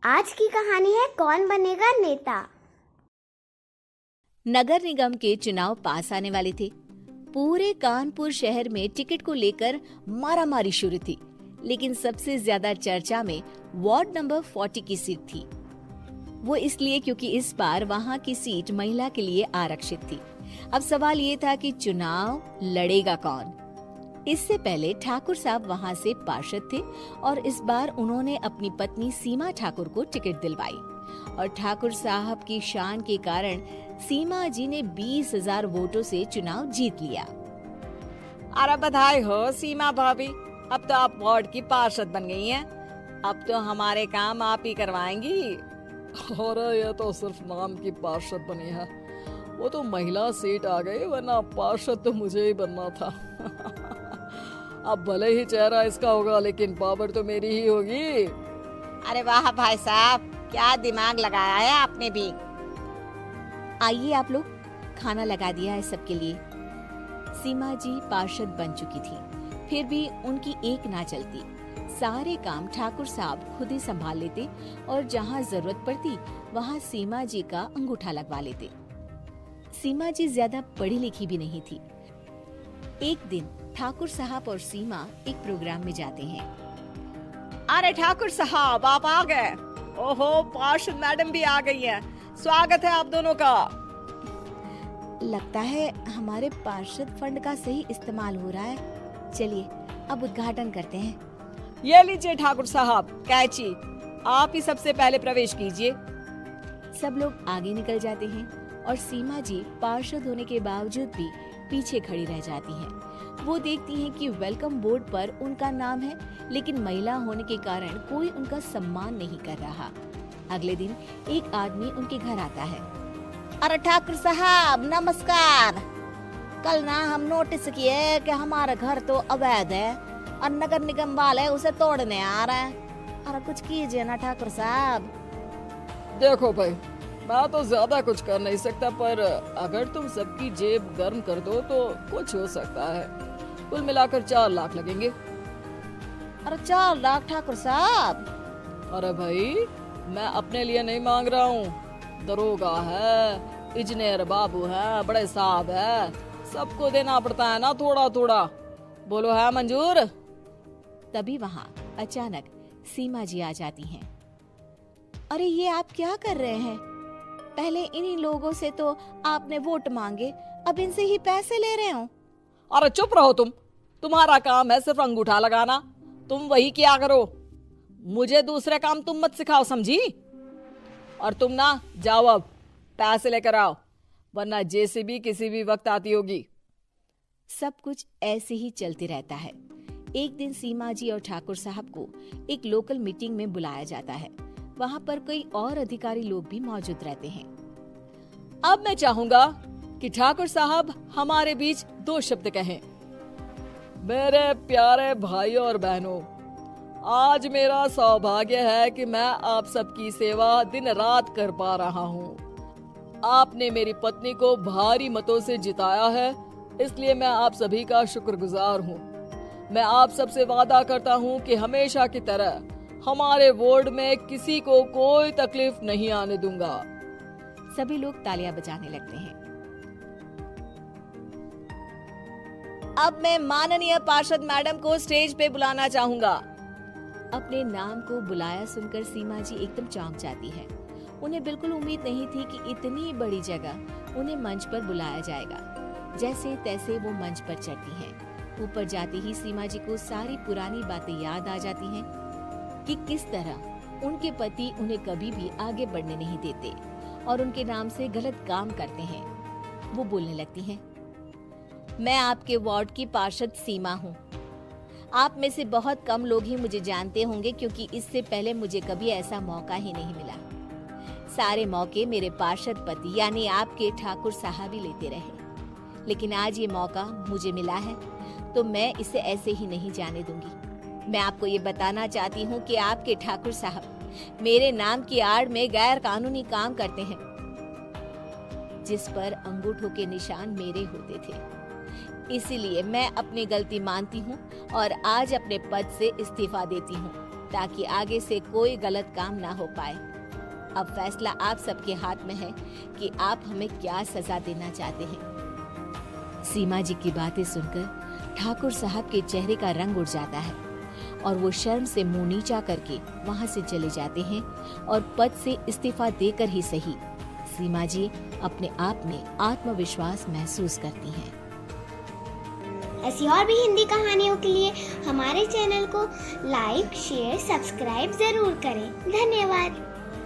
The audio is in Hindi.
आज की कहानी है कौन बनेगा नेता। नगर निगम के चुनाव पास आने वाले थे। पूरे कानपुर शहर में टिकट को लेकर मारामारी शुरू थी, लेकिन सबसे ज्यादा चर्चा में वार्ड नंबर 40 की सीट थी। वो इसलिए क्योंकि इस बार वहां की सीट महिला के लिए आरक्षित थी। अब सवाल ये था कि चुनाव लड़ेगा कौन। इससे पहले ठाकुर साहब वहां से पार्षद थे और इस बार उन्होंने अपनी पत्नी सीमा ठाकुर को टिकट दिलवाई और ठाकुर साहब की शान के कारण सीमा जी ने 20,000 वोटों से चुनाव जीत लिया। अरे बधाई हो सीमा भाभी, अब तो आप वार्ड की पार्षद बन गई हैं। अब तो हमारे काम आप ही करवाएंगी। अरे ये तो सिर्फ नाम की पार्षद बनी है, वो तो महिला सीट आ गई, वरना पार्षद तो मुझे ही बनना था। अब भले ही चेहरा इसका होगा, लेकिन पावर तो मेरी ही होगी। अरे वाह भाई साहब, क्या दिमाग लगाया है आपने भी। आइए आप लोग, खाना लगा दिया है सबके लिए। सीमा जी पार्षद बन चुकी थी, फिर भी उनकी एक ना चलती। सारे काम ठाकुर साहब खुद ही संभाल लेते और जहाँ जरूरत पड़ती वहाँ सीमा जी का अंगूठा लगवा लेते। सीमा जी ज्यादा पढ़ी लिखी भी नहीं थी। एक दिन ठाकुर साहब और सीमा एक प्रोग्राम में जाते हैं। अरे ठाकुर साहब, आप आ गए। ओहो, पार्षद मैडम भी आ गई हैं। स्वागत है आप दोनों का। लगता है हमारे पार्षद फंड का सही इस्तेमाल हो रहा है। चलिए अब उद्घाटन करते हैं। ये लीजिए ठाकुर साहब कैची, आप ही सबसे पहले प्रवेश कीजिए। सब लोग आगे निकल जाते हैं और सीमा जी पार्षद होने के बावजूद भी पीछे खड़ी रह जाती हैं। वो देखती हैं कि वेलकम बोर्ड पर उनका नाम है, लेकिन महिला होने के कारण कोई उनका सम्मान नहीं कर रहा। अगले दिन एक आदमी उनके घर आता है। अरे ठाकुर साहब नमस्कार। कल ना हम नोटिस किए कि हमारा घर तो अवैध है और नगर निगम वाले उसे तोड़ने आ रहे हैं। अरे कुछ कीजिए ना ठाकुर साहब। देखो भाई, मैं तो ज्यादा कुछ कर नहीं सकता, पर अगर तुम सबकी जेब गर्म कर दो तो कुछ हो सकता है। कुल मिलाकर 4 लाख लगेंगे। अरे 4 लाख ठाकुर साहब? अरे भाई, मैं अपने लिए नहीं मांग रहा हूँ। दरोगा है, इंजीनियर बाबू है, बड़े साहब है, सबको देना पड़ता है ना थोड़ा थोड़ा। बोलो है मंजूर? तभी वहाँ अचानक सीमा जी आ जाती हैं। अरे ये आप क्या कर रहे हैं? पहले इन्हीं लोगों से तो आपने वोट मांगे, अब इनसे ही पैसे ले रहे हो। अरे चुप रहो तुम, तुम्हारा काम है सिर्फ अंगूठा लगाना, तुम वही किया करो। मुझे दूसरे काम तुम मत सिखाओ, समझी? और तुम ना जाओ, अब पैसे लेकर आओ, वरना जेसीबी किसी भी वक्त आती होगी। सब कुछ ऐसे ही चलते रहता है। एक दिन सीमा जी और ठाकुर साहब को एक लोकल मीटिंग में बुलाया जाता है। वहाँ पर कई और अधिकारी लोग भी मौजूद रहते हैं। अब मैं चाहूंगा कि ठाकुर साहब हमारे बीच 2 शब्द कहें। मेरे प्यारे भाइयों और बहनों, आज मेरा सौभाग्य है कि मैं आप सबकी सेवा दिन रात कर पा रहा हूँ। आपने मेरी पत्नी को भारी मतों से जिताया है, इसलिए मैं आप सभी का शुक्रगुजार हूँ। मैं आप सबसे वादा करता हूँ कि हमेशा की तरह हमारे वार्ड में किसी को कोई तकलीफ नहीं आने दूंगा। सभी लोग तालियां बजाने लगते हैं। अब मैं माननीय पार्षद मैडम को स्टेज पे बुलाना चाहूंगा। अपने नाम को बुलाया सुनकर सीमा जी एकदम चौंक जाती है। उन्हें बिल्कुल उम्मीद नहीं थी कि इतनी बड़ी जगह उन्हें मंच पर बुलाया जाएगा। जैसे तैसे वो मंच पर चढ़ती हैं। ऊपर जाते ही सीमा जी को सारी पुरानी बातें याद आ जाती हैं कि किस तरह उनके पति उन्हें कभी भी आगे बढ़ने नहीं देते और उनके नाम से गलत काम करते हैं। वो बोलने लगती हैं, मैं आपके वार्ड की पार्षद सीमा हूँ। आप में से बहुत कम लोग ही मुझे जानते होंगे, क्योंकि इससे पहले मुझे कभी ऐसा मौका ही नहीं मिला। सारे मौके मेरे पार्षद पति यानी आपके ठाकुर साहब ही लेते रहे, लेकिन आज ये मौका मुझे मिला है तो मैं इसे ऐसे ही नहीं जाने दूंगी। मैं आपको ये बताना चाहती हूँ कि आपके ठाकुर साहब मेरे नाम की आड़ में गैर कानूनी काम करते हैं, जिस पर अंगूठों के निशान मेरे होते थे। इसीलिए मैं अपनी गलती मानती हूँ और आज अपने पद से इस्तीफा देती हूँ। ताकि आगे से कोई गलत काम ना हो पाए। अब फैसला आप सबके हाथ में है कि आप हमें क्या सजा देना चाहते हैं। सीमा जी की बातें सुनकर ठाकुर साहब के चेहरे का रंग उड़ जाता है और वो शर्म से मुंह नीचा करके वहां से चले जाते हैं और पद से इस्तीफा देकर ही सही सीमा जी अपने आप में आत्मविश्वास महसूस करती हैं। ऐसी और भी हिंदी कहानियों के लिए हमारे चैनल को लाइक, शेयर, सब्सक्राइब जरूर करें। धन्यवाद।